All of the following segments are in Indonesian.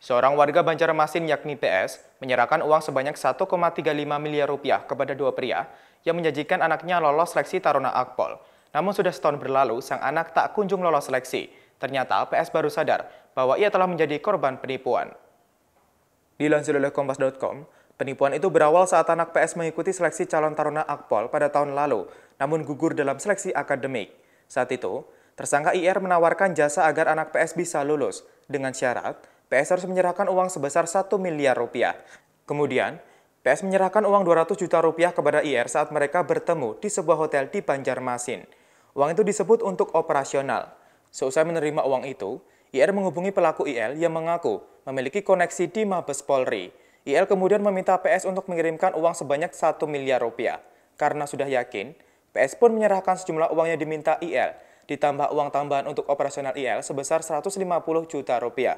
Seorang warga Banjarmasin yakni PS menyerahkan uang sebanyak 1,35 miliar rupiah kepada dua pria yang menjanjikan anaknya lolos seleksi Taruna Akpol. Namun sudah setahun berlalu, sang anak tak kunjung lolos seleksi. Ternyata PS baru sadar bahwa ia telah menjadi korban penipuan. Dilansir oleh Kompas.com, penipuan itu berawal saat anak PS mengikuti seleksi calon Taruna Akpol pada tahun lalu, namun gugur dalam seleksi akademik. Saat itu, tersangka IR menawarkan jasa agar anak PS bisa lulus, dengan syarat PS harus menyerahkan uang sebesar 1 miliar rupiah. Kemudian, PS menyerahkan uang 200 juta rupiah kepada IR saat mereka bertemu di sebuah hotel di Banjarmasin. Uang itu disebut untuk operasional. Seusai menerima uang itu, IR menghubungi pelaku IL yang mengaku memiliki koneksi di Mabes Polri. IL kemudian meminta PS untuk mengirimkan uang sebanyak 1 miliar rupiah. Karena sudah yakin, PS pun menyerahkan sejumlah uang yang diminta IL, ditambah uang tambahan untuk operasional IL sebesar 150 juta rupiah.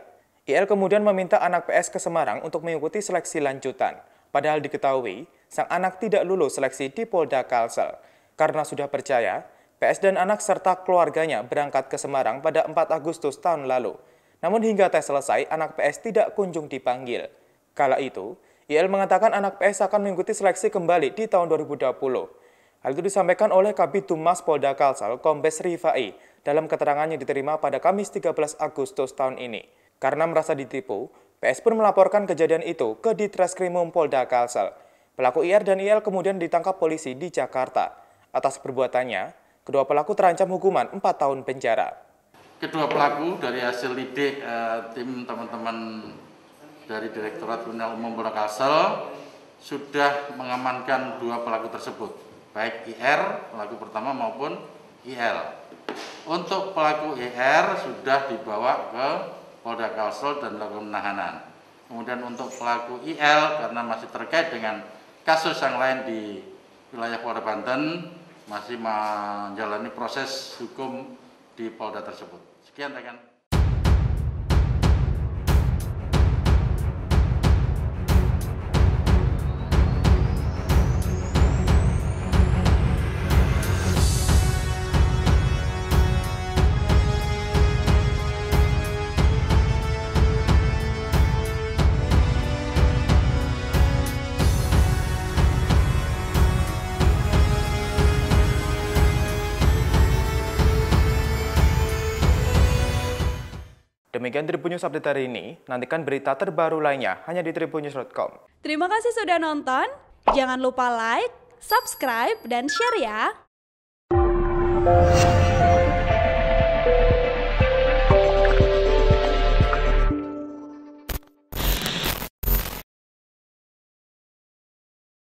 IL kemudian meminta anak PS ke Semarang untuk mengikuti seleksi lanjutan. Padahal diketahui, sang anak tidak lulus seleksi di Polda Kalsel. Karena sudah percaya, PS dan anak serta keluarganya berangkat ke Semarang pada 4 Agustus tahun lalu. Namun hingga tes selesai, anak PS tidak kunjung dipanggil. Kala itu, IL mengatakan anak PS akan mengikuti seleksi kembali di tahun 2020. Hal itu disampaikan oleh Kabid Humas Polda Kalsel, Kombes Rifai, dalam keterangan yang diterima pada Kamis 13 Agustus tahun ini. Karena merasa ditipu, PS pun melaporkan kejadian itu ke Ditreskrimum Polda Kalsel. Pelaku IR dan IL kemudian ditangkap polisi di Jakarta. Atas perbuatannya, kedua pelaku terancam hukuman 4 tahun penjara. Kedua pelaku dari hasil lidik tim teman-teman dari Direktorat Kriminal Umum Polda Kalsel sudah mengamankan dua pelaku tersebut, baik IR, pelaku pertama maupun IL. Untuk pelaku IR sudah dibawa ke Polda Kalsel dan dilakukan penahanan. Kemudian untuk pelaku IL karena masih terkait dengan kasus yang lain di wilayah Polda Banten masih menjalani proses hukum di Polda tersebut. Sekian rekan. Demikian Tribun News Update hari ini. Nantikan berita terbaru lainnya hanya di tribunnews.com. Terima kasih sudah nonton. Jangan lupa like, subscribe, dan share ya.